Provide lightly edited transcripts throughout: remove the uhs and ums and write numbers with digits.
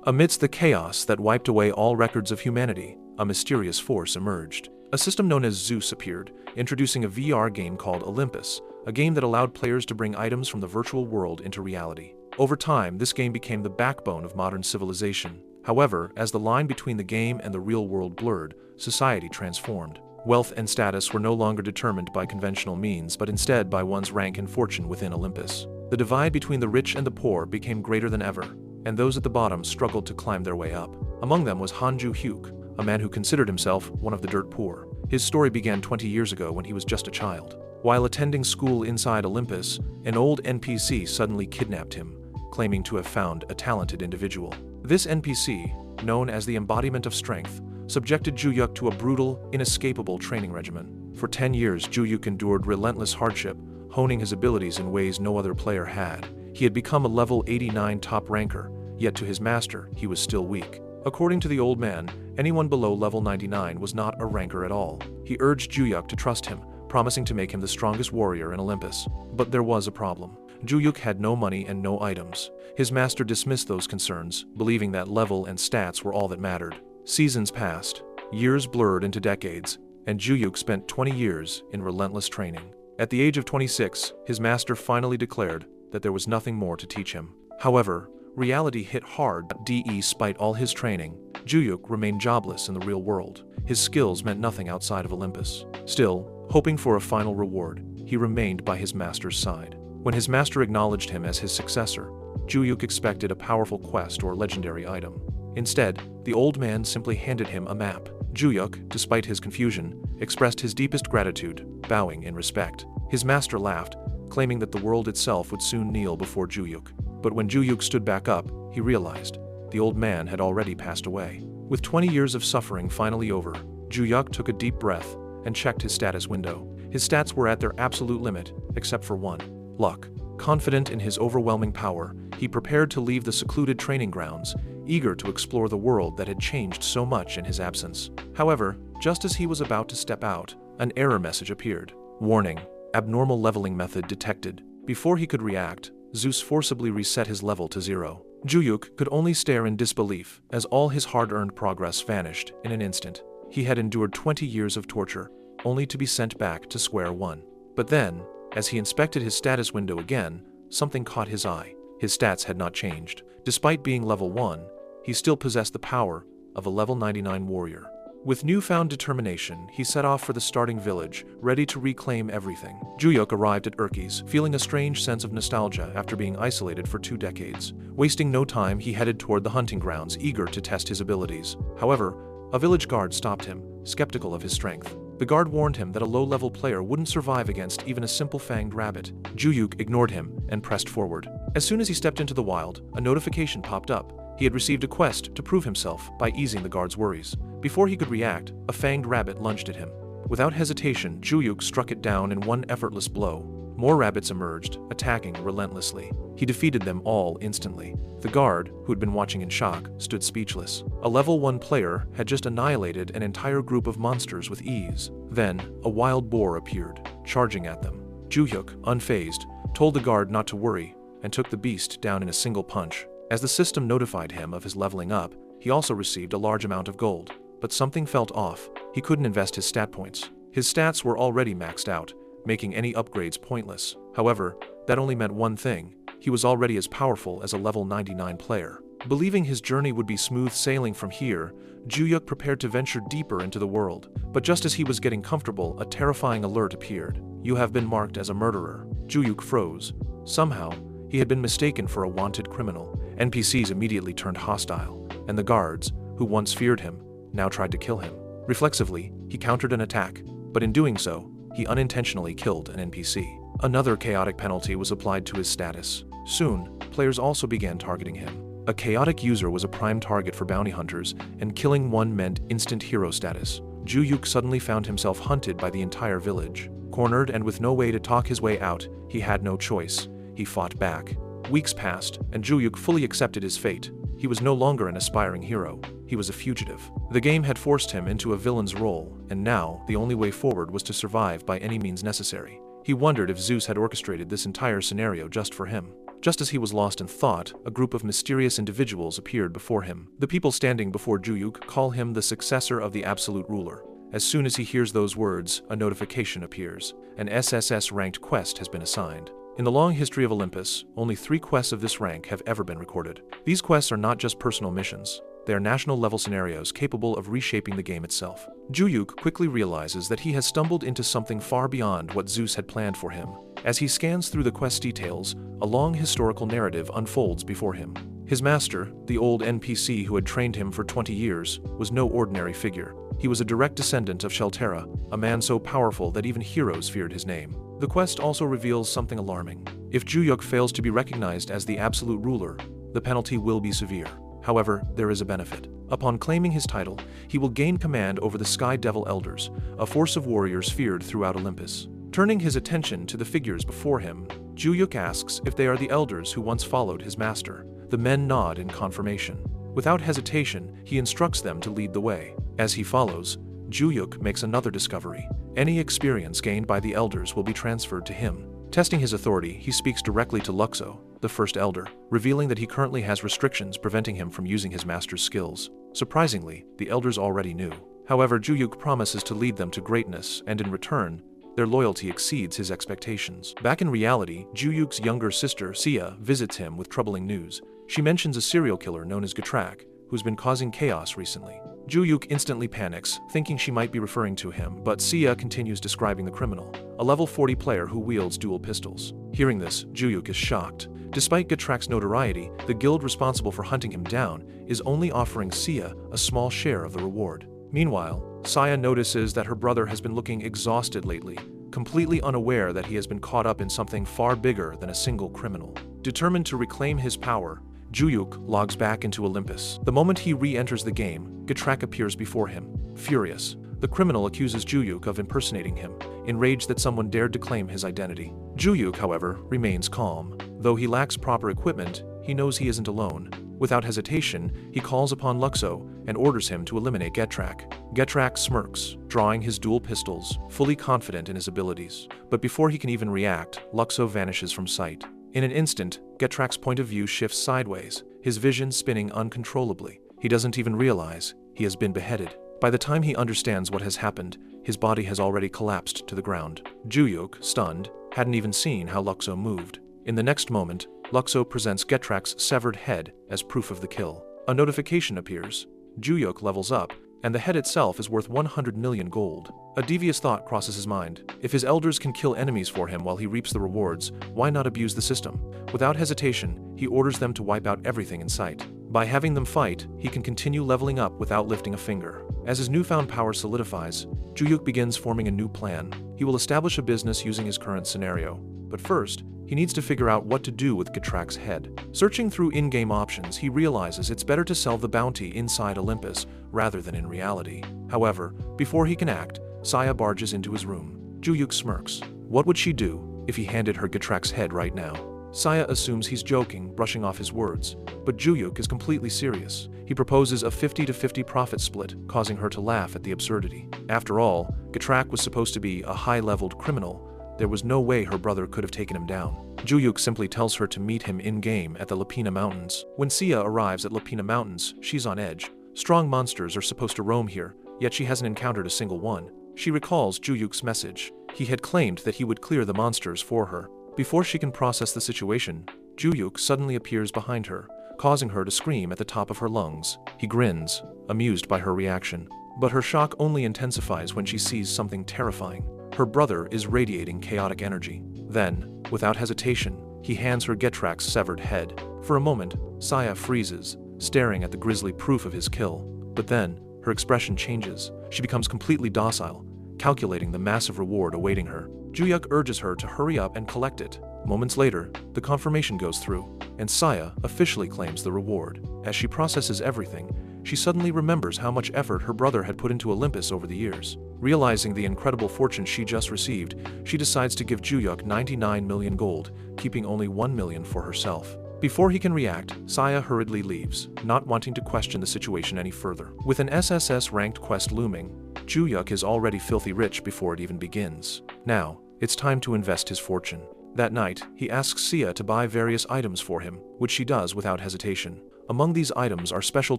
Amidst the chaos that wiped away all records of humanity, a mysterious force emerged. A system known as Zeus appeared, introducing a VR game called Olympus, a game that allowed players to bring items from the virtual world into reality. Over time, this game became the backbone of modern civilization. However, as the line between the game and the real world blurred, society transformed. Wealth and status were no longer determined by conventional means, but instead by one's rank and fortune within Olympus. The divide between the rich and the poor became greater than ever, and those at the bottom struggled to climb their way up. Among them was Hanju Hyuk, a man who considered himself one of the dirt poor. His story began 20 years ago when he was just a child. While attending school inside Olympus, an old NPC suddenly kidnapped him, claiming to have found a talented individual. This NPC, known as the embodiment of strength, subjected Juyuk to a brutal, inescapable training regimen. For 10 years, Juyuk endured relentless hardship, honing his abilities in ways no other player had. He had become a level 89 top ranker, yet to his master, he was still weak. According to the old man, anyone below level 99 was not a ranker at all. He urged Juyuk to trust him, promising to make him the strongest warrior in Olympus. But there was a problem. Juyuk had no money and no items. His master dismissed those concerns, believing that level and stats were all that mattered. Seasons passed, years blurred into decades, and Juyuk spent 20 years in relentless training. At the age of 26, his master finally declared that there was nothing more to teach him. However, reality hit hard. Despite all his training, Juyuk remained jobless in the real world. His skills meant nothing outside of Olympus. Still, hoping for a final reward, he remained by his master's side. When his master acknowledged him as his successor, Juyuk expected a powerful quest or legendary item. Instead, the old man simply handed him a map. Juyuk, despite his confusion, expressed his deepest gratitude, bowing in respect. His master laughed, claiming that the world itself would soon kneel before Juyuk. But when Juyuk stood back up, he realized the old man had already passed away. With 20 years of suffering finally over, Juyuk took a deep breath and checked his status window. His stats were at their absolute limit, except for one: luck. Confident in his overwhelming power, he prepared to leave the secluded training grounds, eager to explore the world that had changed so much in his absence. However, just as he was about to step out, an error message appeared. Warning: abnormal leveling method detected. Before he could react, Zeus forcibly reset his level to 0. Juyuk could only stare in disbelief as all his hard-earned progress vanished in an instant. He had endured 20 years of torture, only to be sent back to square one. But then, as he inspected his status window again, something caught his eye. His stats had not changed. Despite being level 1, he still possessed the power of a level 99 warrior. With newfound determination, he set off for the starting village, ready to reclaim everything. Juyuk arrived at Urki's, feeling a strange sense of nostalgia after being isolated for 2 decades. Wasting no time, he headed toward the hunting grounds, eager to test his abilities. However, a village guard stopped him, skeptical of his strength. The guard warned him that a low-level player wouldn't survive against even a simple fanged rabbit. Juyuk ignored him and pressed forward. As soon as he stepped into the wild, a notification popped up. He had received a quest to prove himself by easing the guard's worries. Before he could react, a fanged rabbit lunged at him. Without hesitation, Juyuk struck it down in one effortless blow. More rabbits emerged, attacking relentlessly. He defeated them all instantly. The guard, who had been watching in shock, stood speechless. A level 1 player had just annihilated an entire group of monsters with ease. Then, a wild boar appeared, charging at them. Juyuk, unfazed, told the guard not to worry, and took the beast down in a single punch. As the system notified him of his leveling up, he also received a large amount of gold. But something felt off. He couldn't invest his stat points. His stats were already maxed out, making any upgrades pointless. However, that only meant one thing: he was already as powerful as a level 99 player. Believing his journey would be smooth sailing from here, Juyuk prepared to venture deeper into the world. But just as he was getting comfortable, a terrifying alert appeared. "You have been marked as a murderer." Juyuk froze. Somehow, he had been mistaken for a wanted criminal. NPCs immediately turned hostile, and the guards, who once feared him, now tried to kill him. Reflexively, he countered an attack, but in doing so, he unintentionally killed an NPC. Another chaotic penalty was applied to his status. Soon, players also began targeting him. A chaotic user was a prime target for bounty hunters, and killing one meant instant hero status. Juyuk suddenly found himself hunted by the entire village. Cornered and with no way to talk his way out, he had no choice. He fought back. Weeks passed, and Juyuk fully accepted his fate. He was no longer an aspiring hero. He was a fugitive. The game had forced him into a villain's role, and now the only way forward was to survive by any means necessary. He wondered if Zeus had orchestrated this entire scenario just for him. Just as he was lost in thought, a group of mysterious individuals appeared before him. The people standing before Juyuk call him the successor of the absolute ruler. As soon as he hears those words, a notification appears. An SSS-ranked quest has been assigned. In the long history of Olympus, only 3 quests of this rank have ever been recorded. These quests are not just personal missions. They are national-level scenarios capable of reshaping the game itself. Juyuk quickly realizes that he has stumbled into something far beyond what Zeus had planned for him. As he scans through the quest details, a long historical narrative unfolds before him. His master, the old NPC who had trained him for 20 years, was no ordinary figure. He was a direct descendant of Shelterra, a man so powerful that even heroes feared his name. The quest also reveals something alarming. If Juyuk fails to be recognized as the absolute ruler, the penalty will be severe. However, there is a benefit. Upon claiming his title, he will gain command over the Sky Devil Elders, a force of warriors feared throughout Olympus. Turning his attention to the figures before him, Juyuk asks if they are the elders who once followed his master. The men nod in confirmation. Without hesitation, he instructs them to lead the way. As he follows, Juyuk makes another discovery. Any experience gained by the elders will be transferred to him. Testing his authority, he speaks directly to Luxo, the first elder, revealing that he currently has restrictions preventing him from using his master's skills. Surprisingly, the elders already knew. However, Juyuk promises to lead them to greatness, and in return, their loyalty exceeds his expectations. Back in reality, Juyuk's younger sister, Sia, visits him with troubling news. She mentions a serial killer known as Gatrak, who's been causing chaos recently. Juyuk instantly panics, thinking she might be referring to him, but Sia continues describing the criminal, a level 40 player who wields dual pistols. Hearing this, Juyuk is shocked. Despite Gatrak's notoriety, the guild responsible for hunting him down is only offering Sia a small share of the reward. Meanwhile, Saya notices that her brother has been looking exhausted lately, completely unaware that he has been caught up in something far bigger than a single criminal. Determined to reclaim his power, Juyuk logs back into Olympus. The moment he re-enters the game, Gatrak appears before him. Furious, the criminal accuses Juyuk of impersonating him, enraged that someone dared to claim his identity. Juyuk, however, remains calm. Though he lacks proper equipment, he knows he isn't alone. Without hesitation, he calls upon Luxo and orders him to eliminate Gatrak. Gatrak smirks, drawing his dual pistols, fully confident in his abilities. But before he can even react, Luxo vanishes from sight. In an instant, Gatrak's point of view shifts sideways, his vision spinning uncontrollably. He doesn't even realize he has been beheaded. By the time he understands what has happened, his body has already collapsed to the ground. Juyuk, stunned, hadn't even seen how Luxo moved. In the next moment, Luxo presents Gatrak's severed head as proof of the kill. A notification appears. Juyuk levels up, and the head itself is worth 100 million gold. A devious thought crosses his mind. If his elders can kill enemies for him while he reaps the rewards, why not abuse the system? Without hesitation, he orders them to wipe out everything in sight. By having them fight, he can continue leveling up without lifting a finger. As his newfound power solidifies, Juyuk begins forming a new plan. He will establish a business using his current scenario. But first, he needs to figure out what to do with Gatrak's head. Searching through in-game options, he realizes it's better to sell the bounty inside Olympus rather than in reality. However, before he can act, Saya barges into his room. Juyuk smirks. What would she do if he handed her Gatrak's head right now? Saya assumes he's joking, brushing off his words, but Juyuk is completely serious. He proposes a 50-50 profit split, causing her to laugh at the absurdity. After all, Gatrak was supposed to be a high-leveled criminal. There was no way her brother could have taken him down. Juyuk simply tells her to meet him in-game at the Lapina Mountains. When Sia arrives at Lapina Mountains, she's on edge. Strong monsters are supposed to roam here, yet she hasn't encountered a single one. She recalls Juyuk's message. He had claimed that he would clear the monsters for her. Before she can process the situation, Juyuk suddenly appears behind her, causing her to scream at the top of her lungs. He grins, amused by her reaction. But her shock only intensifies when she sees something terrifying. Her brother is radiating chaotic energy. Then, without hesitation, he hands her Gatrak's severed head. For a moment, Saya freezes, staring at the grisly proof of his kill. But then, her expression changes. She becomes completely docile, calculating the massive reward awaiting her. Juyuk urges her to hurry up and collect it. Moments later, the confirmation goes through, and Saya officially claims the reward. As she processes everything, she suddenly remembers how much effort her brother had put into Olympus over the years. Realizing the incredible fortune she just received, she decides to give Juyuk 99 million gold, keeping only 1 million for herself. Before he can react, Saya hurriedly leaves, not wanting to question the situation any further. With an SSS-ranked quest looming, Juyuk is already filthy rich before it even begins. Now, it's time to invest his fortune. That night, he asks Sia to buy various items for him, which she does without hesitation. Among these items are special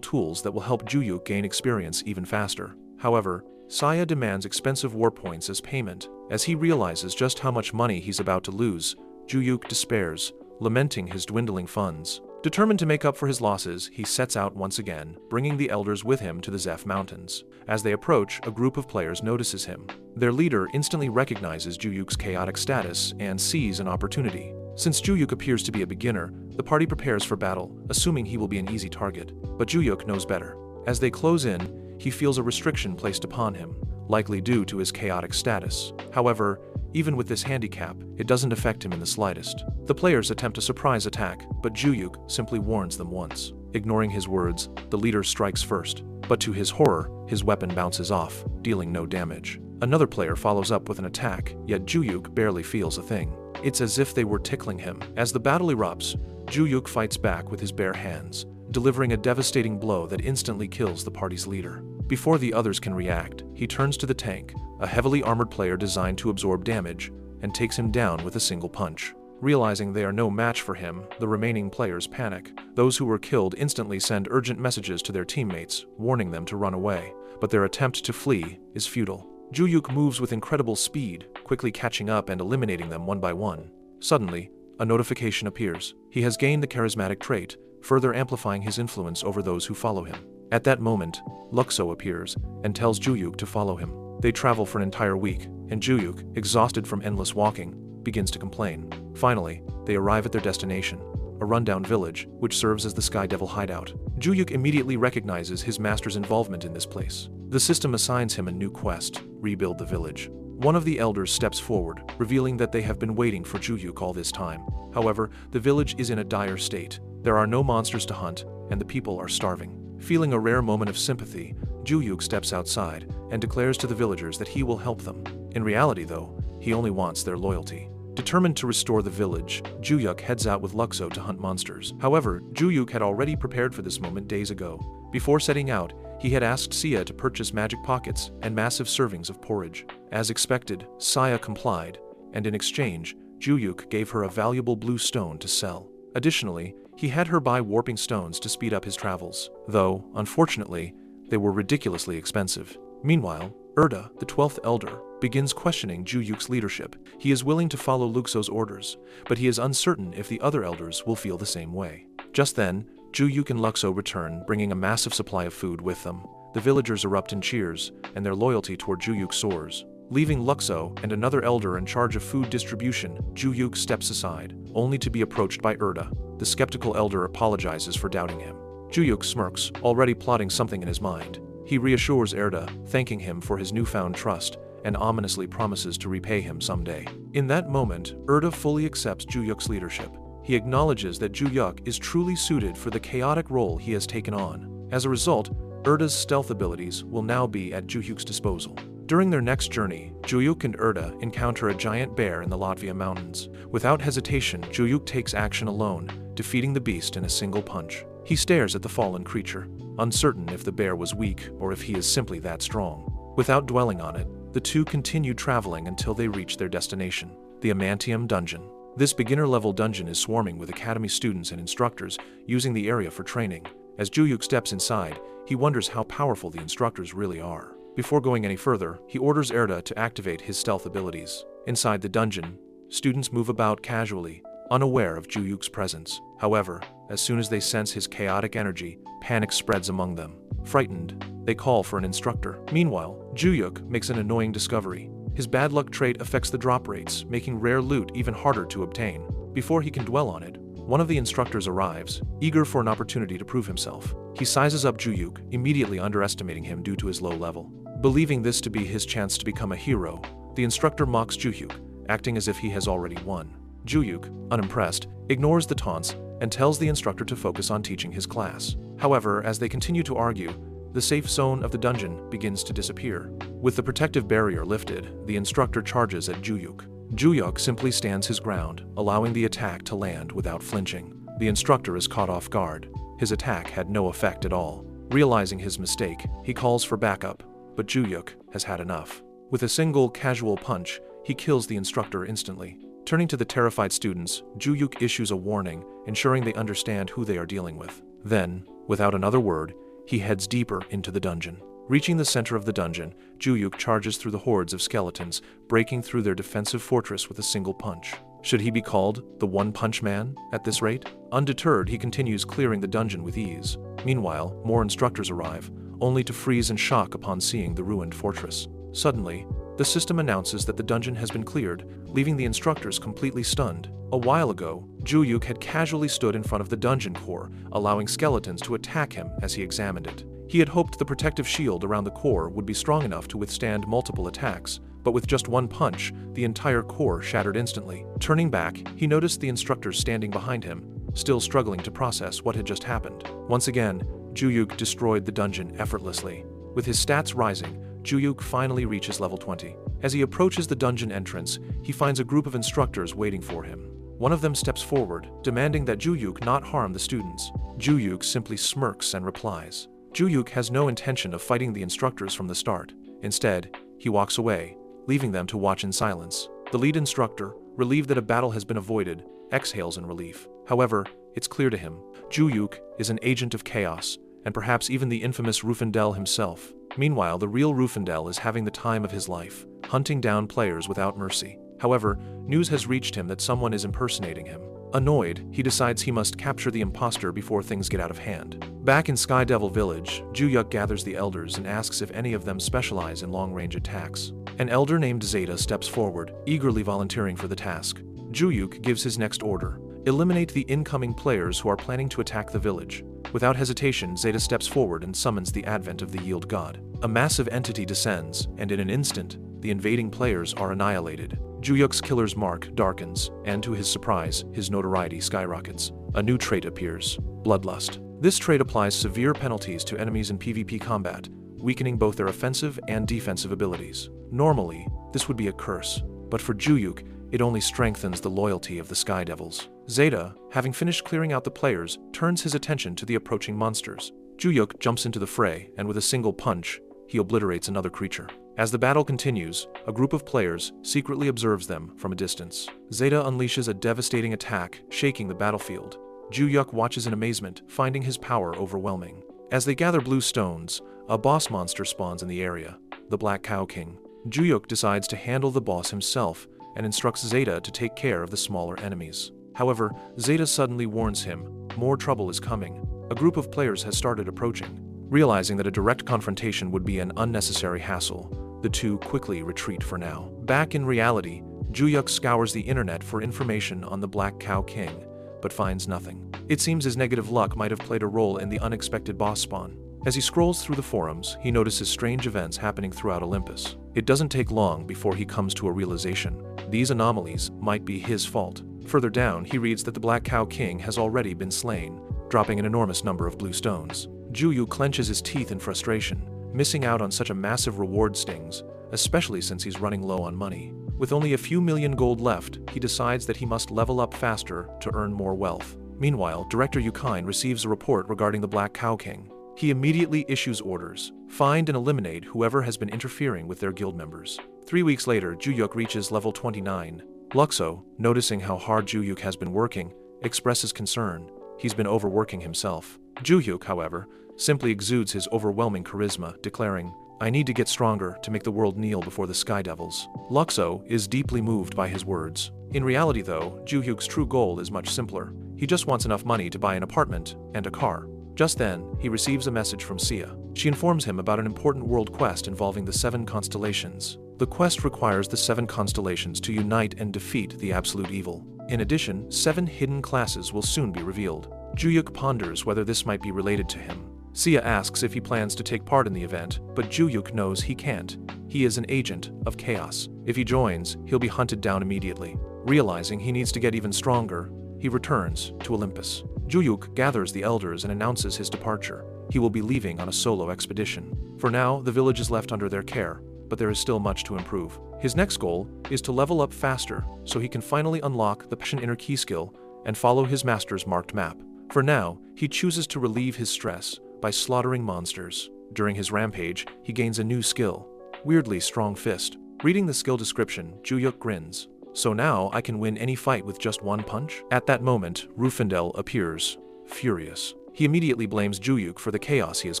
tools that will help Juyuk gain experience even faster. However, Sia demands expensive war points as payment. As he realizes just how much money he's about to lose, Juyuk despairs, lamenting his dwindling funds. Determined to make up for his losses, he sets out once again, bringing the elders with him to the Zeph Mountains. As they approach, a group of players notices him. Their leader instantly recognizes Juyuk's chaotic status and sees an opportunity. Since Juyuk appears to be a beginner, the party prepares for battle, assuming he will be an easy target. But Juyuk knows better. As they close in, he feels a restriction placed upon him, likely due to his chaotic status. However, even with this handicap, it doesn't affect him in the slightest. The players attempt a surprise attack, but Juyuk simply warns them once. Ignoring his words, the leader strikes first, but to his horror, his weapon bounces off, dealing no damage. Another player follows up with an attack, yet Juyuk barely feels a thing. It's as if they were tickling him. As the battle erupts, Juyuk fights back with his bare hands, delivering a devastating blow that instantly kills the party's leader. Before the others can react, he turns to the tank, a heavily armored player designed to absorb damage, and takes him down with a single punch. Realizing they are no match for him, the remaining players panic. Those who were killed instantly send urgent messages to their teammates, warning them to run away, but their attempt to flee is futile. Juyuk moves with incredible speed, quickly catching up and eliminating them one by one. Suddenly, a notification appears. He has gained the charismatic trait, further amplifying his influence over those who follow him. At that moment, Luxo appears and tells Juyuk to follow him. They travel for an entire week, and Juyuk, exhausted from endless walking, begins to complain. Finally, they arrive at their destination, a rundown village, which serves as the Sky Devil hideout. Juyuk immediately recognizes his master's involvement in this place. The system assigns him a new quest: rebuild the village. One of the elders steps forward, revealing that they have been waiting for Juyuk all this time. However, the village is in a dire state. There are no monsters to hunt, and the people are starving. Feeling a rare moment of sympathy, Juyuk steps outside and declares to the villagers that he will help them. In reality, though, he only wants their loyalty. Determined to restore the village, Juyuk heads out with Luxo to hunt monsters. However, Juyuk had already prepared for this moment days ago. Before setting out, he had asked Sia to purchase magic pockets and massive servings of porridge. As expected, Sia complied, and in exchange, Juyuk gave her a valuable blue stone to sell. Additionally, he had her buy warping stones to speed up his travels, though, unfortunately, they were ridiculously expensive. Meanwhile, Erda, the 12th elder, begins questioning Juyuk's leadership. He is willing to follow Luxo's orders, but he is uncertain if the other elders will feel the same way. Just then, Juyuk and Luxo return, bringing a massive supply of food with them. The villagers erupt in cheers, and their loyalty toward Juyuk soars. Leaving Luxo and another elder in charge of food distribution, Juyuk steps aside, only to be approached by Erda. The skeptical elder apologizes for doubting him. Juyuk smirks, already plotting something in his mind. He reassures Erda, thanking him for his newfound trust, and ominously promises to repay him someday. In that moment, Erda fully accepts Juyuk's leadership. He acknowledges that Juyuk is truly suited for the chaotic role he has taken on. As a result, Erda's stealth abilities will now be at Juyuk's disposal. During their next journey, Juyuk and Erda encounter a giant bear in the Latvia Mountains. Without hesitation, Juyuk takes action alone, defeating the beast in a single punch. He stares at the fallen creature, uncertain if the bear was weak or if he is simply that strong. Without dwelling on it, the two continue traveling until they reach their destination, the Amantium Dungeon. This beginner-level dungeon is swarming with academy students and instructors using the area for training. As Juyuk steps inside, he wonders how powerful the instructors really are. Before going any further, he orders Erda to activate his stealth abilities. Inside the dungeon, students move about casually, unaware of Juyuk's presence. However, as soon as they sense his chaotic energy, panic spreads among them. Frightened, they call for an instructor. Meanwhile, Juyuk makes an annoying discovery. His bad luck trait affects the drop rates, making rare loot even harder to obtain. Before he can dwell on it, one of the instructors arrives, eager for an opportunity to prove himself. He sizes up Juyuk, immediately underestimating him due to his low level. Believing this to be his chance to become a hero, the instructor mocks Juyuk, acting as if he has already won. Juyuk, unimpressed, ignores the taunts and tells the instructor to focus on teaching his class. However, as they continue to argue, the safe zone of the dungeon begins to disappear. With the protective barrier lifted, the instructor charges at Juyuk. Juyuk simply stands his ground, allowing the attack to land without flinching. The instructor is caught off guard. His attack had no effect at all. Realizing his mistake, he calls for backup, but Juyuk has had enough. With a single casual punch, he kills the instructor instantly. Turning to the terrified students, Ju-yuk issues a warning, ensuring they understand who they are dealing with. Then, without another word, he heads deeper into the dungeon. Reaching the center of the dungeon, Ju-yuk charges through the hordes of skeletons, breaking through their defensive fortress with a single punch. Should he be called the One-Punch Man at this rate? Undeterred, he continues clearing the dungeon with ease. Meanwhile, more instructors arrive, only to freeze in shock upon seeing the ruined fortress. Suddenly, the system announces that the dungeon has been cleared, leaving the instructors completely stunned. A while ago, Ju-yuk had casually stood in front of the dungeon core, allowing skeletons to attack him as he examined it. He had hoped the protective shield around the core would be strong enough to withstand multiple attacks, but with just one punch, the entire core shattered instantly. Turning back, he noticed the instructors standing behind him, still struggling to process what had just happened. Once again, Ju-yuk destroyed the dungeon effortlessly. With his stats rising, Ju-yuk finally reaches level 20. As he approaches the dungeon entrance, he finds a group of instructors waiting for him. One of them steps forward, demanding that Ju-yuk not harm the students. Ju-yuk simply smirks and replies. Ju-yuk has no intention of fighting the instructors from the start. Instead, he walks away, leaving them to watch in silence. The lead instructor, relieved that a battle has been avoided, exhales in relief. However, it's clear to him, Ju-yuk is an agent of chaos, and perhaps even the infamous Rufendel himself. Meanwhile, the real Rufendel is having the time of his life, hunting down players without mercy. However, news has reached him that someone is impersonating him. Annoyed, he decides he must capture the imposter before things get out of hand. Back in Sky Devil Village, Ju-yuk gathers the elders and asks if any of them specialize in long-range attacks. An elder named Zeta steps forward, eagerly volunteering for the task. Ju-yuk gives his next order: eliminate the incoming players who are planning to attack the village. Without hesitation, Zeta steps forward and summons the advent of the Yield God. A massive entity descends, and in an instant, the invading players are annihilated. Ju-yuk's killer's mark darkens, and to his surprise, his notoriety skyrockets. A new trait appears: Bloodlust. This trait applies severe penalties to enemies in PvP combat, weakening both their offensive and defensive abilities. Normally, this would be a curse, but for Ju-yuk, it only strengthens the loyalty of the Sky Devils. Zeta, having finished clearing out the players, turns his attention to the approaching monsters. Ju-yuk jumps into the fray, and with a single punch, he obliterates another creature. As the battle continues, a group of players secretly observes them from a distance. Zeta unleashes a devastating attack, shaking the battlefield. Ju-yuk watches in amazement, finding his power overwhelming. As they gather blue stones, a boss monster spawns in the area, the Black Cow King. Ju-yuk decides to handle the boss himself, and instructs Zeta to take care of the smaller enemies. However, Zeta suddenly warns him, more trouble is coming. A group of players has started approaching. Realizing that a direct confrontation would be an unnecessary hassle, the two quickly retreat for now. Back in reality, Ju-yuk scours the internet for information on the Black Cow King, but finds nothing. It seems his negative luck might have played a role in the unexpected boss spawn. As he scrolls through the forums, he notices strange events happening throughout Olympus. It doesn't take long before he comes to a realization: these anomalies might be his fault. Further down, he reads that the Black Cow King has already been slain, dropping an enormous number of blue stones. Ju-yuk clenches his teeth in frustration. Missing out on such a massive reward stings, especially since he's running low on money. With only a few million gold left, he decides that he must level up faster to earn more wealth. Meanwhile, Director Yukine receives a report regarding the Black Cow King. He immediately issues orders: find and eliminate whoever has been interfering with their guild members. 3 weeks later, Ju-yuk reaches level 29. Luxo, noticing how hard Ju-yuk has been working, expresses concern. He's been overworking himself. Ju-yuk, however, simply exudes his overwhelming charisma, declaring, "I need to get stronger to make the world kneel before the Sky Devils." Luxo is deeply moved by his words. In reality though, Ju-yuk's true goal is much simpler. He just wants enough money to buy an apartment and a car. Just then, he receives a message from Sia. She informs him about an important world quest involving the 7 constellations. The quest requires the 7 constellations to unite and defeat the absolute evil. In addition, 7 hidden classes will soon be revealed. Ju-yuk ponders whether this might be related to him. Sia asks if he plans to take part in the event, but Ju-yuk knows he can't. He is an agent of chaos. If he joins, he'll be hunted down immediately. Realizing he needs to get even stronger, he returns to Olympus. Ju-yuk gathers the elders and announces his departure. He will be leaving on a solo expedition. For now, the village is left under their care, but there is still much to improve. His next goal is to level up faster so he can finally unlock the Passion Inner Key skill and follow his master's marked map. For now, he chooses to relieve his stress by slaughtering monsters. During his rampage, he gains a new skill: Weirdly Strong Fist. Reading the skill description, Ju-yuk grins. So now I can win any fight with just one punch? At that moment, Rufendel appears, furious. He immediately blames Juyuk for the chaos he has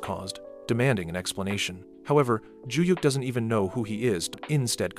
caused, demanding an explanation. However, Juyuk doesn't even know who he is. Instead,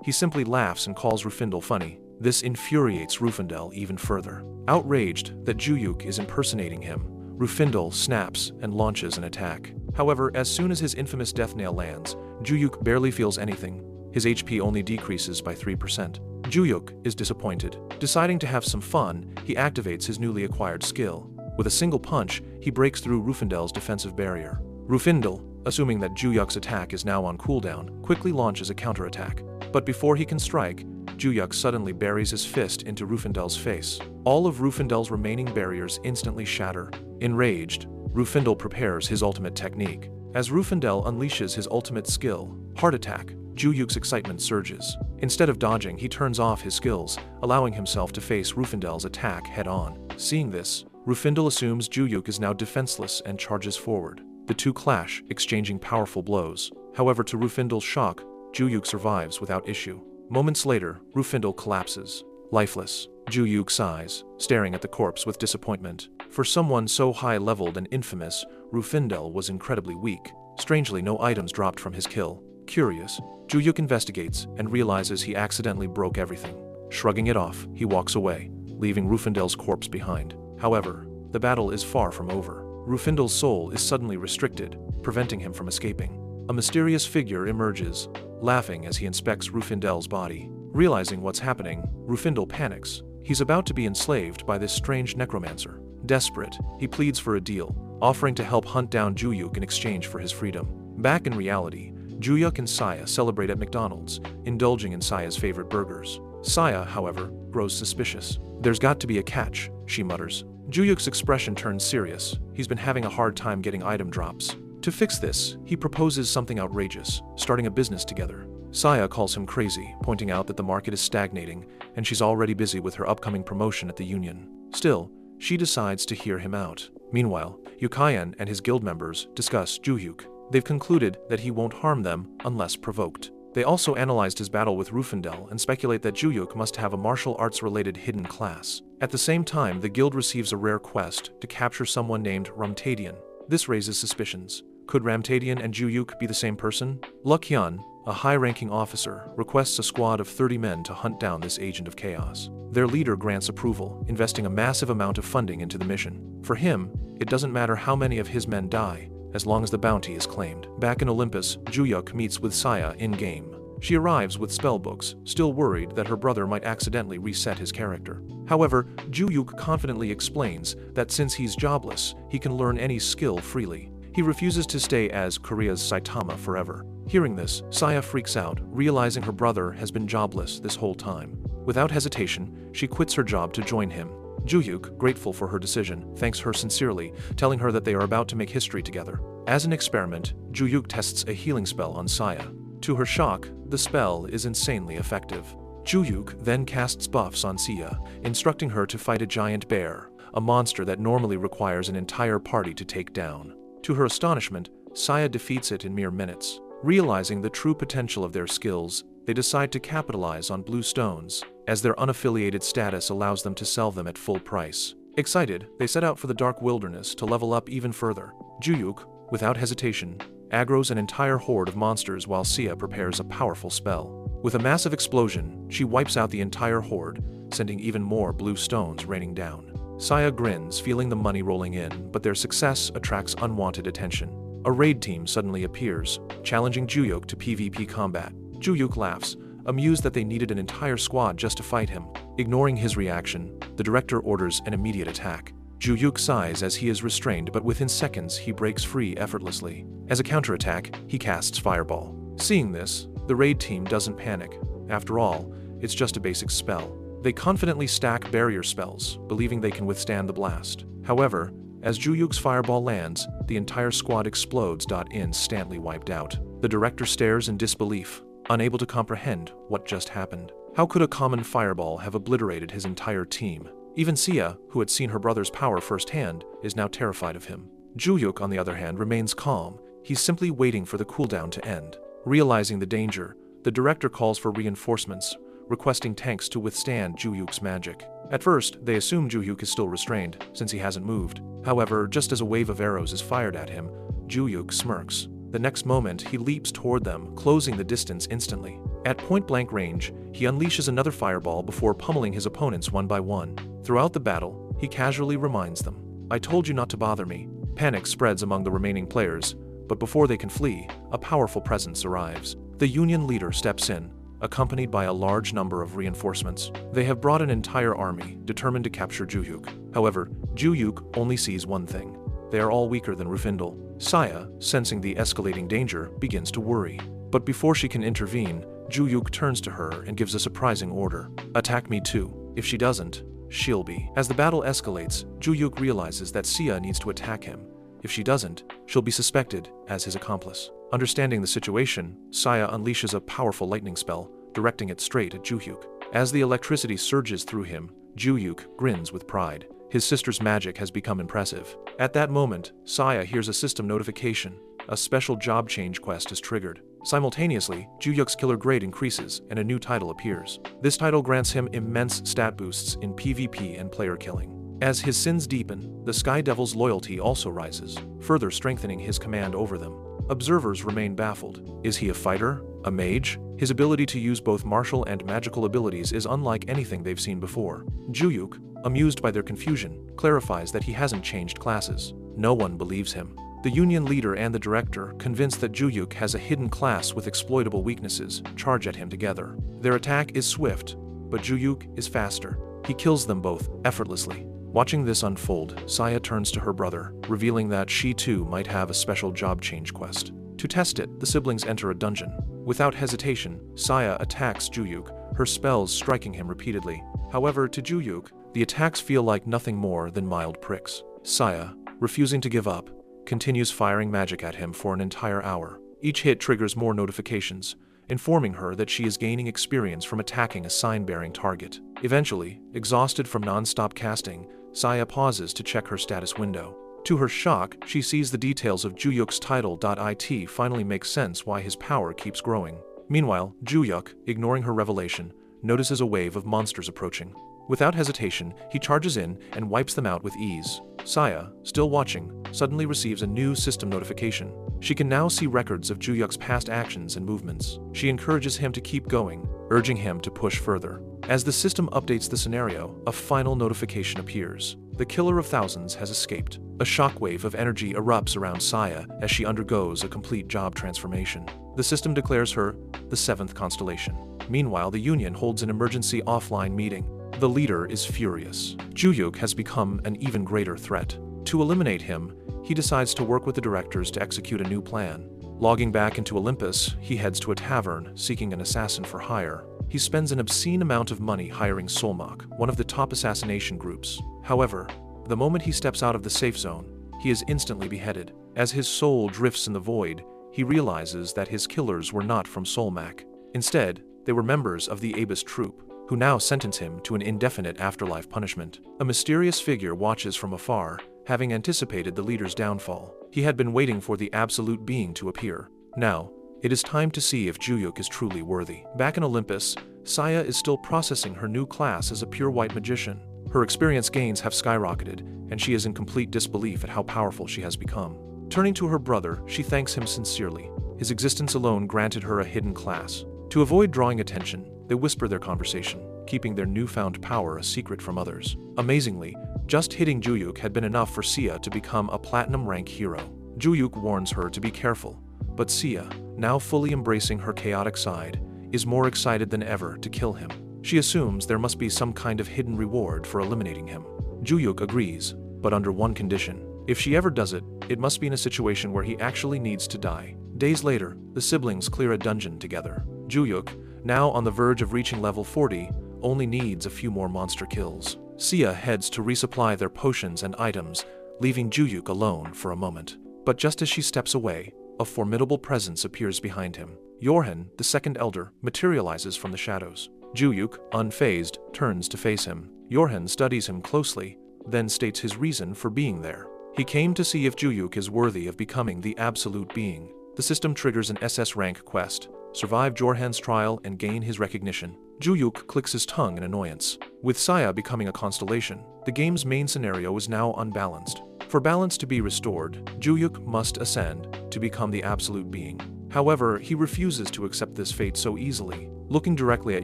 he simply laughs and calls Rufendel funny. This infuriates Rufendel even further. Outraged that Juyuk is impersonating him, Rufendel snaps and launches an attack. However, as soon as his infamous death nail lands, Juyuk barely feels anything. His HP only decreases by 3%. Juyuk is disappointed. Deciding to have some fun, he activates his newly acquired skill. With a single punch, he breaks through Rufendel's defensive barrier. Rufendel, assuming that Juyuk's attack is now on cooldown, quickly launches a counterattack. But before he can strike, Juyuk suddenly buries his fist into Rufendel's face. All of Rufendel's remaining barriers instantly shatter. Enraged, Rufendel prepares his ultimate technique. As Rufendel unleashes his ultimate skill, Heart Attack, Juyuk's excitement surges. Instead of dodging, he turns off his skills, allowing himself to face Rufendel's attack head-on. Seeing this, Rufendel assumes Juyuk is now defenseless and charges forward. The two clash, exchanging powerful blows. However, to Rufendel's shock, Juyuk survives without issue. Moments later, Rufendel collapses. Lifeless, Juyuk sighs, staring at the corpse with disappointment. For someone so high-leveled and infamous, Rufendel was incredibly weak. Strangely, no items dropped from his kill. Curious, Juyuk investigates and realizes he accidentally broke everything. Shrugging it off, he walks away, leaving Rufendel's corpse behind. However, the battle is far from over. Rufendel's soul is suddenly restricted, preventing him from escaping. A mysterious figure emerges, laughing as he inspects Rufendel's body. Realizing what's happening, Rufendel panics. He's about to be enslaved by this strange necromancer. Desperate, he pleads for a deal, offering to help hunt down Juyuk in exchange for his freedom. Back in reality, Juyuk and Saya celebrate at McDonald's, indulging in Saya's favorite burgers. Saya, however, grows suspicious. There's got to be a catch, she mutters. Juyuk's expression turns serious. He's been having a hard time getting item drops. To fix this, he proposes something outrageous, starting a business together. Saya calls him crazy, pointing out that the market is stagnating, and she's already busy with her upcoming promotion at the union. Still, she decides to hear him out. Meanwhile, Yukayan and his guild members discuss Juyuk. They've concluded that he won't harm them unless provoked. They also analyzed his battle with Rufendel and speculate that Juyuk must have a martial arts-related hidden class. At the same time, the guild receives a rare quest to capture someone named Ramtadian. This raises suspicions. Could Ramtadian and Juyuk be the same person? Luckyan, a high-ranking officer, requests a squad of 30 men to hunt down this agent of chaos. Their leader grants approval, investing a massive amount of funding into the mission. For him, it doesn't matter how many of his men die, as long as the bounty is claimed. Back in Olympus, Juyuk meets with Saya in-game. She arrives with spellbooks, still worried that her brother might accidentally reset his character. However, Juyuk confidently explains that since he's jobless, he can learn any skill freely. He refuses to stay as Korea's Saitama forever. Hearing this, Saya freaks out, realizing her brother has been jobless this whole time. Without hesitation, she quits her job to join him. Juyuk, grateful for her decision, thanks her sincerely, telling her that they are about to make history together. As an experiment, Juyuk tests a healing spell on Saya. To her shock, the spell is insanely effective. Juyuk then casts buffs on Sia, instructing her to fight a giant bear, a monster that normally requires an entire party to take down. To her astonishment, Saya defeats it in mere minutes. Realizing the true potential of their skills, they decide to capitalize on blue stones, as their unaffiliated status allows them to sell them at full price. Excited, they set out for the dark wilderness to level up even further. Juyuk, without hesitation, aggroes an entire horde of monsters while Sia prepares a powerful spell. With a massive explosion, she wipes out the entire horde, sending even more blue stones raining down. Saya grins, feeling the money rolling in, but their success attracts unwanted attention. A raid team suddenly appears, challenging Juyuk to PvP combat. Juyuk laughs, amused that they needed an entire squad just to fight him. Ignoring his reaction, the director orders an immediate attack. Juyuk sighs as he is restrained, but within seconds he breaks free effortlessly. As a counterattack, he casts Fireball. Seeing this, the raid team doesn't panic. After all, it's just a basic spell. They confidently stack barrier spells, believing they can withstand the blast. However, as Juyuk's fireball lands, the entire squad explodes. Instantly wiped out. The director stares in disbelief, unable to comprehend what just happened. How could a common fireball have obliterated his entire team? Even Sia, who had seen her brother's power firsthand, is now terrified of him. Juyuk, on the other hand, remains calm. He's simply waiting for the cooldown to end. Realizing the danger, the director calls for reinforcements, requesting tanks to withstand Ju-Yuk's magic. At first, they assume Ju-Yuk is still restrained, since he hasn't moved. However, just as a wave of arrows is fired at him, Ju-Yuk smirks. The next moment, he leaps toward them, closing the distance instantly. At point-blank range, he unleashes another fireball before pummeling his opponents one by one. Throughout the battle, he casually reminds them, "I told you not to bother me." Panic spreads among the remaining players, but before they can flee, a powerful presence arrives. The Union leader steps in, accompanied by a large number of reinforcements. They have brought an entire army, determined to capture Ju-Yuk. However, Ju-Yuk only sees one thing. They are all weaker than Rufindel. Saya, sensing the escalating danger, begins to worry. But before she can intervene, Ju-Yuk turns to her and gives a surprising order. "Attack me too. If she doesn't, she'll be." As the battle escalates, Ju-Yuk realizes that Sia needs to attack him. If she doesn't, she'll be suspected as his accomplice. Understanding the situation, Saya unleashes a powerful lightning spell, directing it straight at Ju-Yuk. As the electricity surges through him, Ju-Yuk grins with pride. His sister's magic has become impressive. At that moment, Saya hears a system notification. A special job change quest is triggered. Simultaneously, Ju-Yuk's killer grade increases and a new title appears. This title grants him immense stat boosts in PvP and player killing. As his sins deepen, the Sky Devil's loyalty also rises, further strengthening his command over them. Observers remain baffled. Is he a fighter? A mage? His ability to use both martial and magical abilities is unlike anything they've seen before. Ju-Yuk, amused by their confusion, clarifies that he hasn't changed classes. No one believes him. The Union leader and the director, convinced that Ju-Yuk has a hidden class with exploitable weaknesses, charge at him together. Their attack is swift, but Ju-Yuk is faster. He kills them both effortlessly. Watching this unfold, Saya turns to her brother, revealing that she too might have a special job change quest. To test it, the siblings enter a dungeon. Without hesitation, Saya attacks Ju-Yuk, her spells striking him repeatedly. However, to Ju-Yuk, the attacks feel like nothing more than mild pricks. Saya, refusing to give up, continues firing magic at him for an entire hour. Each hit triggers more notifications, informing her that she is gaining experience from attacking a sign-bearing target. Eventually, exhausted from non-stop casting, Saya pauses to check her status window. To her shock, she sees the details of Ju-Yuk's title. It finally makes sense why his power keeps growing. Meanwhile, Ju-Yuk, ignoring her revelation, notices a wave of monsters approaching. Without hesitation, he charges in and wipes them out with ease. Saya, still watching, suddenly receives a new system notification. She can now see records of Ju-Yuk's past actions and movements. She encourages him to keep going, urging him to push further. As the system updates the scenario, a final notification appears. The killer of thousands has escaped. A shockwave of energy erupts around Saya as she undergoes a complete job transformation. The system declares her the 7th constellation. Meanwhile, the Union holds an emergency offline meeting. The leader is furious. Ju-Yuk has become an even greater threat. To eliminate him, he decides to work with the directors to execute a new plan. Logging back into Olympus, he heads to a tavern, seeking an assassin for hire. He spends an obscene amount of money hiring Solmok, one of the top assassination groups. However, the moment he steps out of the safe zone, he is instantly beheaded. As his soul drifts in the void, he realizes that his killers were not from Solmak. Instead, they were members of the Abyss troop, who now sentence him to an indefinite afterlife punishment. A mysterious figure watches from afar, having anticipated the leader's downfall. He had been waiting for the absolute being to appear. Now, it is time to see if Ju-Yuk is truly worthy. Back in Olympus, Saya is still processing her new class as a pure white magician. Her experience gains have skyrocketed, and she is in complete disbelief at how powerful she has become. Turning to her brother, she thanks him sincerely. His existence alone granted her a hidden class. To avoid drawing attention, they whisper their conversation, keeping their newfound power a secret from others. Amazingly, just hitting Ju-Yuk had been enough for Sia to become a platinum rank hero. Ju-Yuk warns her to be careful, but Sia, now fully embracing her chaotic side, is more excited than ever to kill him. She assumes there must be some kind of hidden reward for eliminating him. Ju-Yuk agrees, but under one condition. If she ever does it, it must be in a situation where he actually needs to die. Days later, the siblings clear a dungeon together. Ju-Yuk, now on the verge of reaching level 40, only needs a few more monster kills. Sia heads to resupply their potions and items, leaving Ju-Yuk alone for a moment. But just as she steps away, a formidable presence appears behind him. Yorhan, the second elder, materializes from the shadows. Ju-Yuk, unfazed, turns to face him. Yorhan studies him closely, then states his reason for being there. He came to see if Ju-Yuk is worthy of becoming the absolute being. The system triggers an SS rank quest. Survive Jorhan's trial and gain his recognition. Juyuk clicks his tongue in annoyance. With Saya becoming a constellation, the game's main scenario is now unbalanced. For balance to be restored, Juyuk must ascend to become the absolute being. However, he refuses to accept this fate so easily. Looking directly at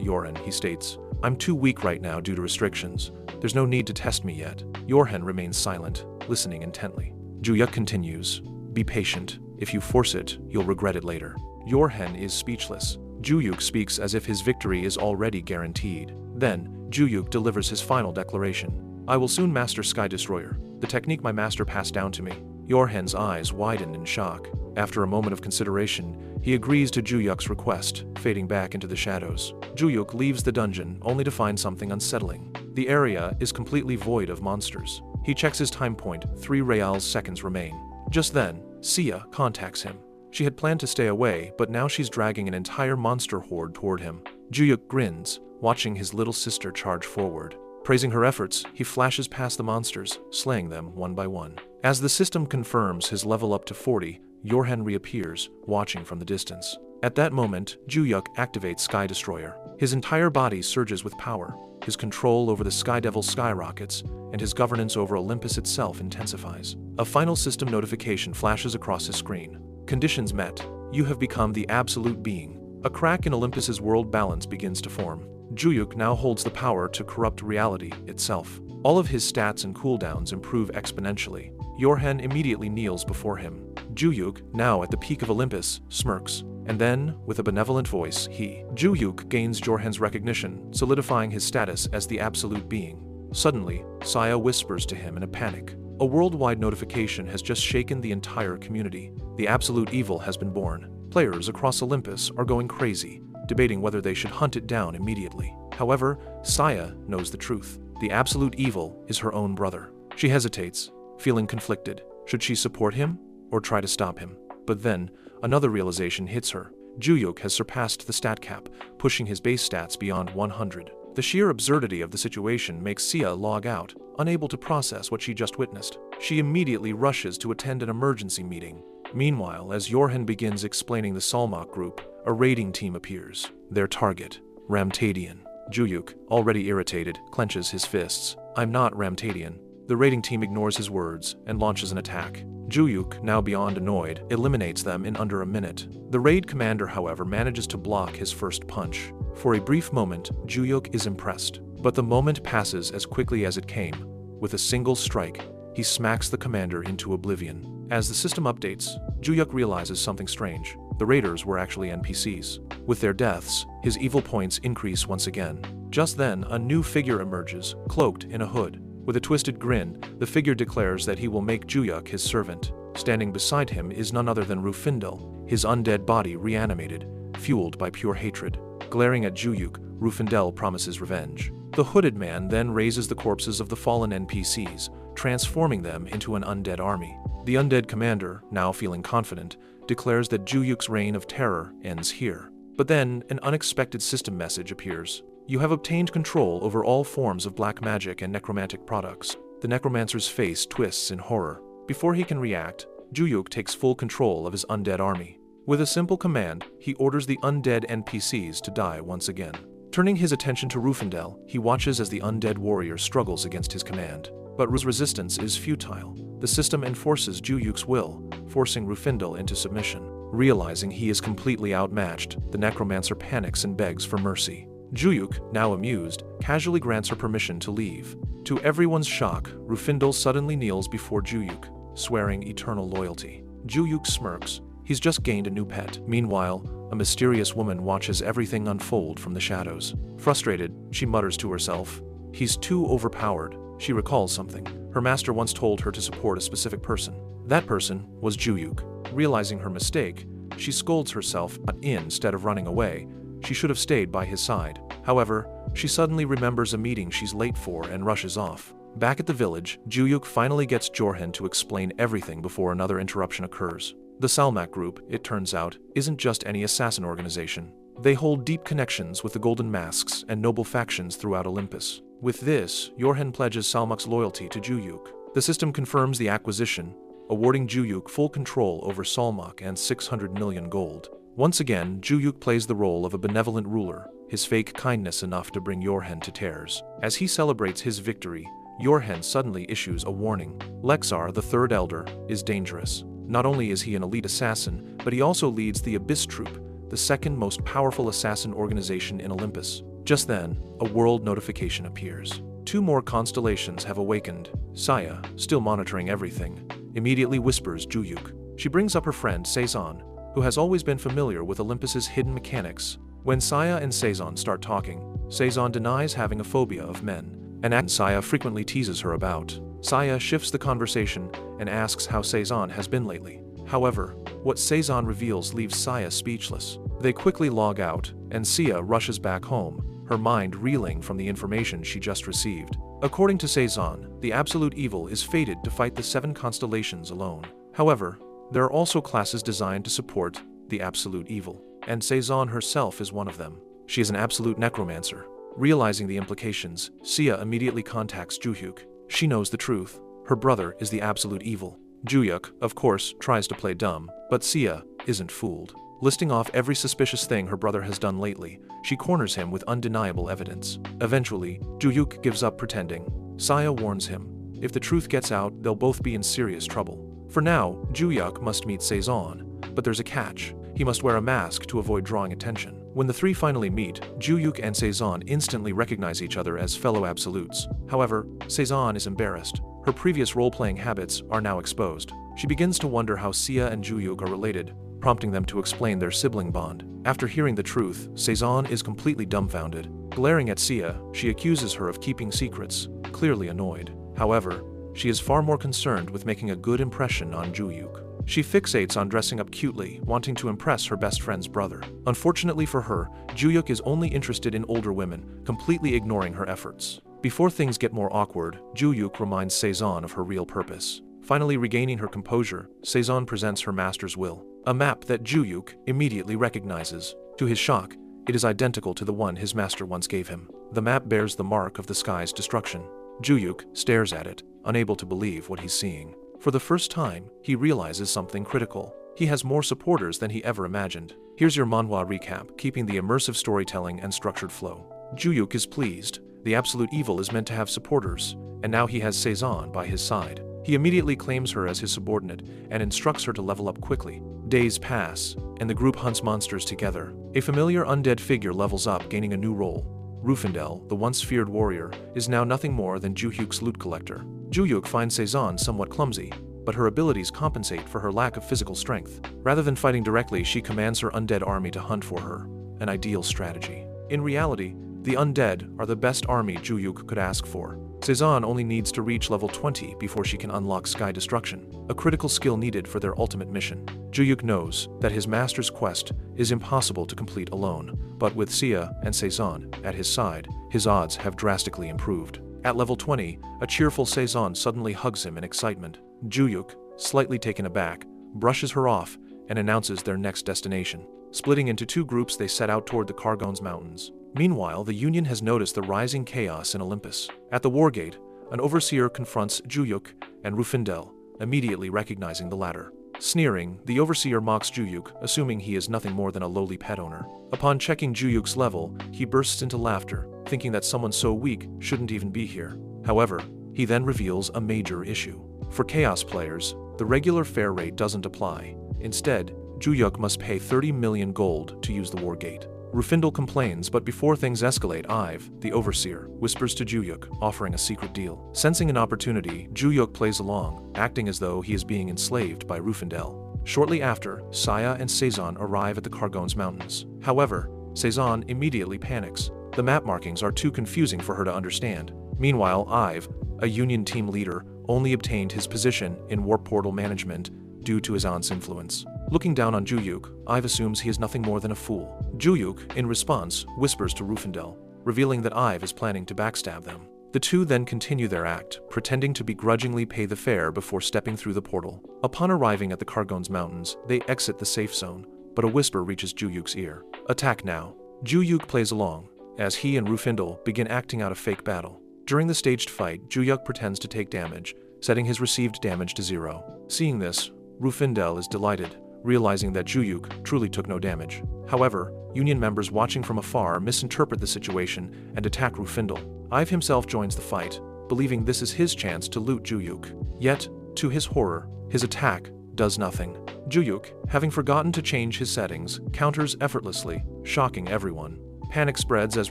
Yoren, he states, "I'm too weak right now due to restrictions. There's no need to test me yet." Yoren remains silent, listening intently. Juyuk continues, "Be patient. If you force it, you'll regret it later." Yoren is speechless. Juyuk speaks as if his victory is already guaranteed. Then, Juyuk delivers his final declaration. "I will soon master Sky Destroyer, the technique my master passed down to me." Yoren's eyes widen in shock. After a moment of consideration, he agrees to Juyuk's request, fading back into the shadows. Juyuk leaves the dungeon only to find something unsettling. The area is completely void of monsters. He checks his time point, 3 reals seconds remain. Just then, Sia contacts him. She had planned to stay away, but now she's dragging an entire monster horde toward him. Juyuk grins, watching his little sister charge forward. Praising her efforts, he flashes past the monsters, slaying them one by one. As the system confirms his level up to 40, Yoren reappears, watching from the distance. At that moment, Juyuk activates Sky Destroyer. His entire body surges with power. His control over the Sky Devil skyrockets, and his governance over Olympus itself intensifies. A final system notification flashes across his screen. Conditions met. You have become the absolute being. A crack in Olympus's world balance begins to form. Juyuk now holds the power to corrupt reality itself. All of his stats and cooldowns improve exponentially. Yoren immediately kneels before him. Juyuk, now at the peak of Olympus, smirks. And then, with a benevolent voice, Juyuk gains Yoren's recognition, solidifying his status as the absolute being. Suddenly, Saya whispers to him in a panic. A worldwide notification has just shaken the entire community. The absolute evil has been born. Players across Olympus are going crazy, debating whether they should hunt it down immediately. However, Saya knows the truth. The absolute evil is her own brother. She hesitates, feeling conflicted. Should she support him or try to stop him? But then, another realization hits her. Juyuk has surpassed the stat cap, pushing his base stats beyond 100. The sheer absurdity of the situation makes Sia log out, unable to process what she just witnessed. She immediately rushes to attend an emergency meeting. Meanwhile, as Yoren begins explaining the Salmak group, a raiding team appears. Their target, Ramtadian. Juyuk, already irritated, clenches his fists. "I'm not Ramtadian." The raiding team ignores his words and launches an attack. Juyuk, now beyond annoyed, eliminates them in under a minute. The raid commander, however, manages to block his first punch. For a brief moment, Juyuk is impressed. But the moment passes as quickly as it came. With a single strike, he smacks the commander into oblivion. As the system updates, Juyuk realizes something strange. The raiders were actually NPCs. With their deaths, his evil points increase once again. Just then, a new figure emerges, cloaked in a hood. With a twisted grin, the figure declares that he will make Juyuk his servant. Standing beside him is none other than Rufindel, his undead body reanimated, fueled by pure hatred. Glaring at Juyuk, Rufindel promises revenge. The hooded man then raises the corpses of the fallen NPCs, transforming them into an undead army. The undead commander, now feeling confident, declares that Juyuk's reign of terror ends here. But then, an unexpected system message appears. You have obtained control over all forms of black magic and necromantic products. The necromancer's face twists in horror. Before he can react, Juyuk takes full control of his undead army. With a simple command, he orders the undead NPCs to die once again. Turning his attention to Rufindel, he watches as the undead warrior struggles against his command. But resistance is futile. The system enforces Juyuk's will, forcing Rufindel into submission. Realizing he is completely outmatched, the necromancer panics and begs for mercy. Juyuk, now amused, casually grants her permission to leave. To everyone's shock, Rufindel suddenly kneels before Juyuk, swearing eternal loyalty. Juyuk smirks. He's just gained a new pet. Meanwhile, a mysterious woman watches everything unfold from the shadows. Frustrated, she mutters to herself, "He's too overpowered." She recalls something. Her master once told her to support a specific person. That person was Juyuk. Realizing her mistake, she scolds herself, but instead of running away, she should have stayed by his side. However, she suddenly remembers a meeting she's late for and rushes off. Back at the village, Juyuk finally gets Yoren to explain everything before another interruption occurs. The Salmak group, it turns out, isn't just any assassin organization. They hold deep connections with the Golden Masks and noble factions throughout Olympus. With this, Yoren pledges Salmak's loyalty to Juyuk. The system confirms the acquisition, awarding Juyuk full control over Salmak and 600 million gold. Once again, Juyuk plays the role of a benevolent ruler, his fake kindness enough to bring Yorhen to tears. As he celebrates his victory, Yorhen suddenly issues a warning. Lexar, the third elder, is dangerous. Not only is he an elite assassin, but he also leads the Abyss Troop, the second most powerful assassin organization in Olympus. Just then, a world notification appears. 2 more constellations have awakened. Saya, still monitoring everything, immediately whispers Juyuk. She brings up her friend Seizon, who has always been familiar with Olympus's hidden mechanics. When Saya and Seizon start talking, Seizon denies having a phobia of men, and Saya frequently teases her about. Saya shifts the conversation and asks how Seizon has been lately. However, what Seizon reveals leaves Saya speechless. They quickly log out, and Sia rushes back home, her mind reeling from the information she just received. According to Seizon, the absolute evil is fated to fight the 7 constellations alone. However, there are also classes designed to support the absolute evil, and Seizon herself is one of them. She is an absolute necromancer. Realizing the implications, Sia immediately contacts Juyuk. She knows the truth. Her brother is the absolute evil. Juyuk, of course, tries to play dumb, but Sia isn't fooled. Listing off every suspicious thing her brother has done lately, she corners him with undeniable evidence. Eventually, Juyuk gives up pretending. Saya warns him. If the truth gets out, they'll both be in serious trouble. For now, Juyuk must meet Seizon, but there's a catch. He must wear a mask to avoid drawing attention. When the 3 finally meet, Juyuk and Seizon instantly recognize each other as fellow absolutes. However, Seizon is embarrassed. Her previous role-playing habits are now exposed. She begins to wonder how Sia and Juyuk are related, prompting them to explain their sibling bond. After hearing the truth, Seizon is completely dumbfounded. Glaring at Sia, she accuses her of keeping secrets, clearly annoyed. However, she is far more concerned with making a good impression on Juyuk. She fixates on dressing up cutely, wanting to impress her best friend's brother. Unfortunately for her, Juyuk is only interested in older women, completely ignoring her efforts. Before things get more awkward, Juyuk reminds Seizon of her real purpose. Finally regaining her composure, Seizon presents her master's will, a map that Juyuk immediately recognizes. To his shock, it is identical to the one his master once gave him. The map bears the mark of the sky's destruction. Juyuk stares at it, unable to believe what he's seeing. For the first time, he realizes something critical. He has more supporters than he ever imagined. Here's your manhwa recap, keeping the immersive storytelling and structured flow. Juyuk is pleased. The absolute evil is meant to have supporters, and now he has Seizon by his side. He immediately claims her as his subordinate and instructs her to level up quickly. Days pass, and the group hunts monsters together. A familiar undead figure levels up, gaining a new role. Rufendel, the once feared warrior, is now nothing more than Juyuk's loot collector. Juyuk finds Seizon somewhat clumsy, but her abilities compensate for her lack of physical strength. Rather than fighting directly, she commands her undead army to hunt for her, an ideal strategy. In reality, the undead are the best army Juyuk could ask for. Seizon only needs to reach level 20 before she can unlock Sky Destruction, a critical skill needed for their ultimate mission. Juyuk knows that his master's quest is impossible to complete alone, but with Sia and Seizon at his side, his odds have drastically improved. At level 20, a cheerful Seizon suddenly hugs him in excitement. Juyuk, slightly taken aback, brushes her off and announces their next destination. Splitting into 2 groups, they set out toward the Kargones Mountains. Meanwhile, the Union has noticed the rising chaos in Olympus. At the Wargate, an overseer confronts Juyuk and Rufendel, immediately recognizing the latter. Sneering, the overseer mocks Juyuk, assuming he is nothing more than a lowly pet owner. Upon checking Juyuk's level, he bursts into laughter, thinking that someone so weak shouldn't even be here. However, he then reveals a major issue. For Chaos players, the regular fare rate doesn't apply. Instead, Juyuk must pay 30 million gold to use the Wargate. Rufendel complains, but before things escalate, Ive, the overseer, whispers to Juyuk, offering a secret deal. Sensing an opportunity, Juyuk plays along, acting as though he is being enslaved by Rufendel. Shortly after, Saya and Seizon arrive at the Kargones Mountains. However, Seizon immediately panics. The map markings are too confusing for her to understand. Meanwhile, Ive, a Union team leader, only obtained his position in warp portal management due to his aunt's influence. Looking down on Juyuk, Ive assumes he is nothing more than a fool. Juyuk, in response, whispers to Rufendel, revealing that Ive is planning to backstab them. The two then continue their act, pretending to begrudgingly pay the fare before stepping through the portal. Upon arriving at the Kargones Mountains, they exit the safe zone, but a whisper reaches Juyuk's ear. Attack now. Juyuk plays along, as he and Rufendel begin acting out a fake battle. During the staged fight, Juyuk pretends to take damage, setting his received damage to 0. Seeing this, Rufendel is delighted, realizing that Juyuk truly took no damage. However, Union members watching from afar misinterpret the situation and attack Rufindel. Ive himself joins the fight, believing this is his chance to loot Juyuk. Yet, to his horror, his attack does nothing. Juyuk, having forgotten to change his settings, counters effortlessly, shocking everyone. Panic spreads as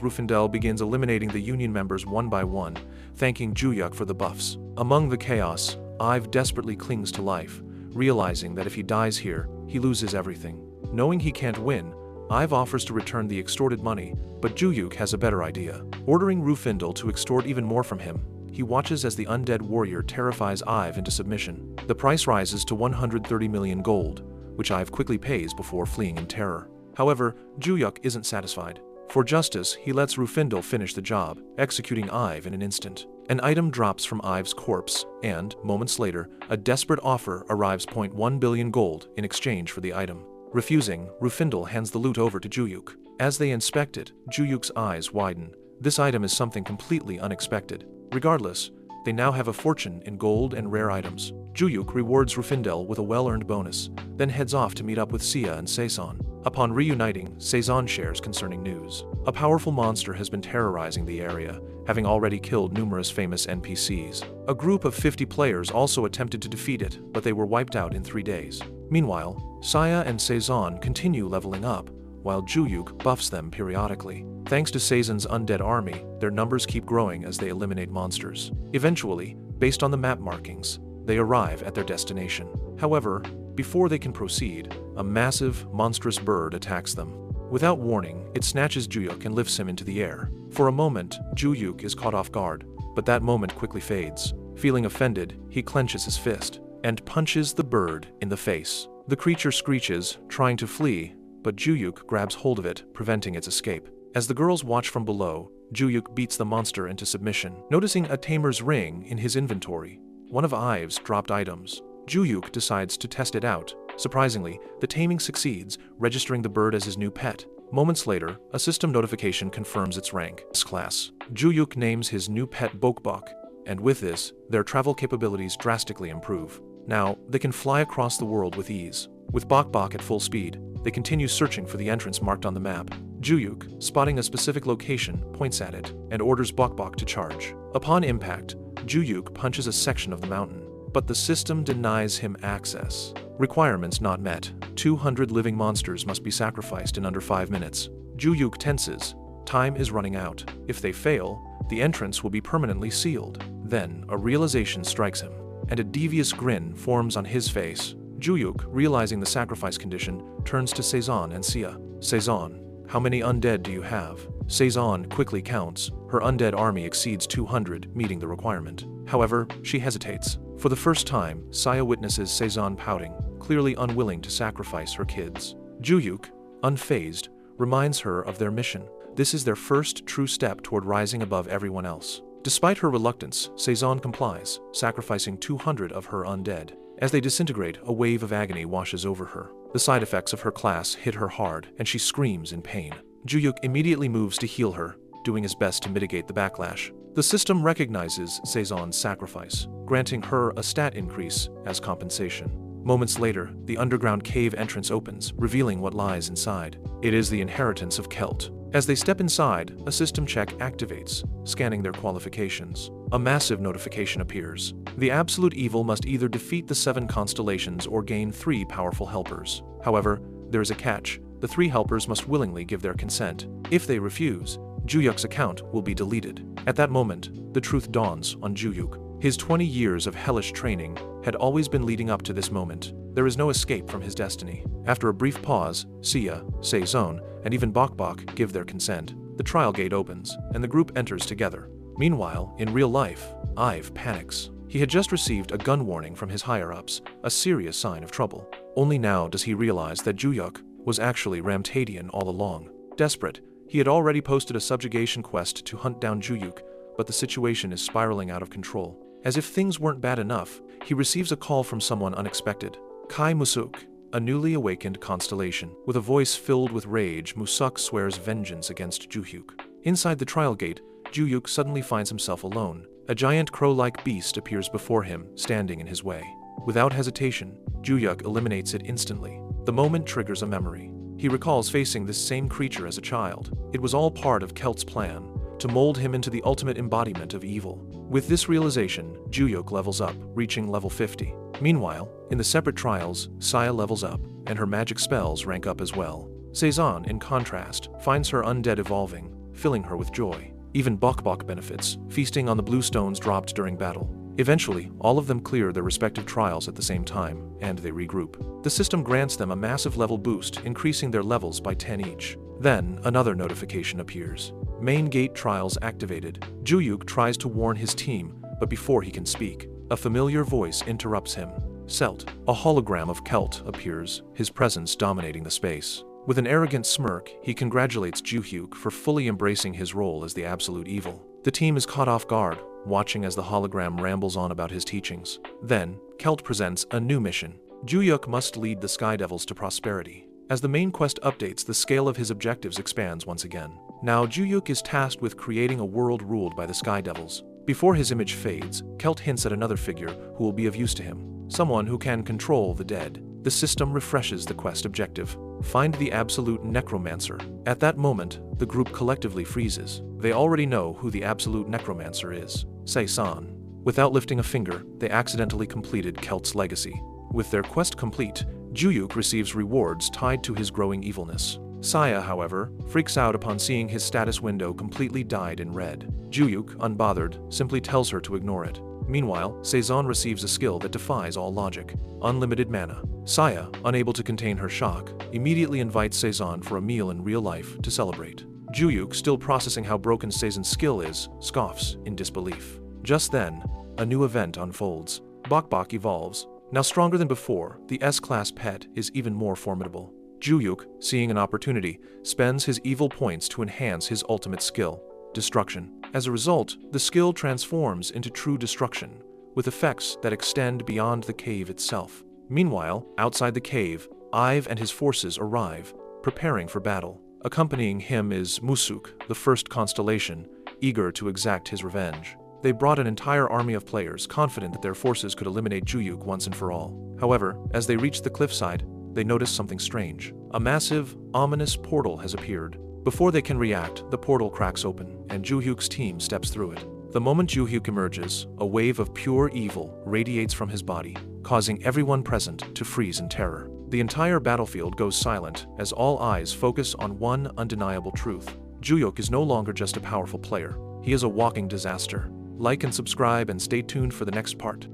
Rufindel begins eliminating the Union members one by one, thanking Juyuk for the buffs. Among the chaos, Ive desperately clings to life, realizing that if he dies here, he loses everything. Knowing he can't win, Ive offers to return the extorted money, but Juyuk has a better idea. Ordering Rufindel to extort even more from him, he watches as the undead warrior terrifies Ive into submission. The price rises to 130 million gold, which Ive quickly pays before fleeing in terror. However, Juyuk isn't satisfied. For justice, he lets Rufindel finish the job, executing Ive in an instant. An item drops from Ive's corpse, and, moments later, a desperate offer arrives. 1 billion gold in exchange for the item. Refusing, Rufindel hands the loot over to Juyuk. As they inspect it, Juyuk's eyes widen. This item is something completely unexpected. Regardless, they now have a fortune in gold and rare items. Juyuk rewards Rufindel with a well-earned bonus, then heads off to meet up with Sia and Saison. Upon reuniting, Saison shares concerning news. A powerful monster has been terrorizing the area, having already killed numerous famous NPCs. A group of 50 players also attempted to defeat it, but they were wiped out in 3 days. Meanwhile, Sia and Saison continue leveling up, while Juyuk buffs them periodically. Thanks to Saison's undead army, their numbers keep growing as they eliminate monsters. Eventually, based on the map markings, they arrive at their destination. However, before they can proceed, a massive, monstrous bird attacks them. Without warning, it snatches Juyuk and lifts him into the air. For a moment, Juyuk is caught off guard, but that moment quickly fades. Feeling offended, he clenches his fist and punches the bird in the face. The creature screeches, trying to flee, but Juyuk grabs hold of it, preventing its escape. As the girls watch from below, Juyuk beats the monster into submission. Noticing a tamer's ring in his inventory, one of Ive's dropped items, Juyuk decides to test it out. Surprisingly, the taming succeeds, registering the bird as his new pet. Moments later, a system notification confirms its rank. S-Class. Juyuk names his new pet Bokbok, and with this, their travel capabilities drastically improve. Now, they can fly across the world with ease. With Bokbok at full speed, they continue searching for the entrance marked on the map. Juyuk, spotting a specific location, points at it and orders Bokbok to charge. Upon impact, Juyuk punches a section of the mountain, but the system denies him access. Requirements not met. 200 living monsters must be sacrificed in under 5 minutes. Juyuk tenses. Time is running out. If they fail, the entrance will be permanently sealed. Then, a realization strikes him, and a devious grin forms on his face. Juyuk, realizing the sacrifice condition, turns to Saison and Sia. Saison, how many undead do you have? Saison quickly counts. Her undead army exceeds 200, meeting the requirement. However, she hesitates. For the first time, Sia witnesses Saison pouting, clearly unwilling to sacrifice her kids. Juyuk, unfazed, reminds her of their mission. This is their first true step toward rising above everyone else. Despite her reluctance, Saison complies, sacrificing 200 of her undead. As they disintegrate, a wave of agony washes over her. The side effects of her class hit her hard, and she screams in pain. Juyuk immediately moves to heal her, doing his best to mitigate the backlash. The system recognizes Saison's sacrifice, granting her a stat increase as compensation. Moments later, the underground cave entrance opens, revealing what lies inside. It is the inheritance of Kelt. As they step inside, a system check activates, scanning their qualifications. A massive notification appears. The absolute evil must either defeat the 7 constellations or gain 3 powerful helpers. However, there is a catch. The 3 helpers must willingly give their consent. If they refuse, Juyuk's account will be deleted. At that moment, the truth dawns on Juyuk. His 20 years of hellish training had always been leading up to this moment. There is no escape from his destiny. After a brief pause, Sia, Saison, and even Bokbok give their consent. The trial gate opens, and the group enters together. Meanwhile, in real life, Ive panics. He had just received a gun warning from his higher-ups, a serious sign of trouble. Only now does he realize that Juyuk was actually Ramtadian all along. Desperate, he had already posted a subjugation quest to hunt down Juyuk, but the situation is spiraling out of control. As if things weren't bad enough, he receives a call from someone unexpected. Kai Musuk, a newly awakened constellation. With a voice filled with rage, Musuk swears vengeance against Juyuk. Inside the trial gate, Juyuk suddenly finds himself alone. A giant crow-like beast appears before him, standing in his way. Without hesitation, Juyuk eliminates it instantly. The moment triggers a memory. He recalls facing this same creature as a child. It was all part of Kelt's plan, to mold him into the ultimate embodiment of evil. With this realization, Juyuk levels up, reaching level 50. Meanwhile, in the separate trials, Saya levels up, and her magic spells rank up as well. Sezon, in contrast, finds her undead evolving, filling her with joy. Even Bok benefits, feasting on the blue stones dropped during battle. Eventually, all of them clear their respective trials at the same time, and they regroup. The system grants them a massive level boost, increasing their levels by 10 each. Then, another notification appears. Main gate trials activated. Juyuk tries to warn his team, but before he can speak, a familiar voice interrupts him. Selt, a hologram of Kelt, appears, his presence dominating the space. With an arrogant smirk, he congratulates Juyuk for fully embracing his role as the absolute evil. The team is caught off guard, watching as the hologram rambles on about his teachings. Then, Kelt presents a new mission. Juyuk must lead the Sky Devils to prosperity. As the main quest updates, the scale of his objectives expands once again. Now Juyuk is tasked with creating a world ruled by the Sky Devils. Before his image fades, Kelt hints at another figure who will be of use to him. Someone who can control the dead. The system refreshes the quest objective. Find the absolute necromancer. At that moment, the group collectively freezes. They already know who the absolute necromancer is. Sei-san. Without lifting a finger, they accidentally completed Kelt's legacy. With their quest complete, Juyuk receives rewards tied to his growing evilness. Saya, however, freaks out upon seeing his status window completely dyed in red. Juyuk, unbothered, simply tells her to ignore it. Meanwhile, Sezon receives a skill that defies all logic: unlimited mana. Saya, unable to contain her shock, immediately invites Sezon for a meal in real life to celebrate. Juyuk, still processing how broken Sezon's skill is, scoffs in disbelief. Just then, a new event unfolds. Bok evolves. Now stronger than before, the S-class pet is even more formidable. Juyuk, seeing an opportunity, spends his evil points to enhance his ultimate skill: destruction. As a result, the skill transforms into true destruction, with effects that extend beyond the cave itself. Meanwhile, outside the cave, Ive and his forces arrive, preparing for battle. Accompanying him is Musuk, the first constellation, eager to exact his revenge. They brought an entire army of players, confident that their forces could eliminate Juyuk once and for all. However, as they reach the cliffside, they notice something strange. A massive, ominous portal has appeared. Before they can react, the portal cracks open, and Juyuk's team steps through it. The moment Juyuk emerges, a wave of pure evil radiates from his body, causing everyone present to freeze in terror. The entire battlefield goes silent as all eyes focus on one undeniable truth: Juyuk is no longer just a powerful player. He is a walking disaster. Like and subscribe and stay tuned for the next part.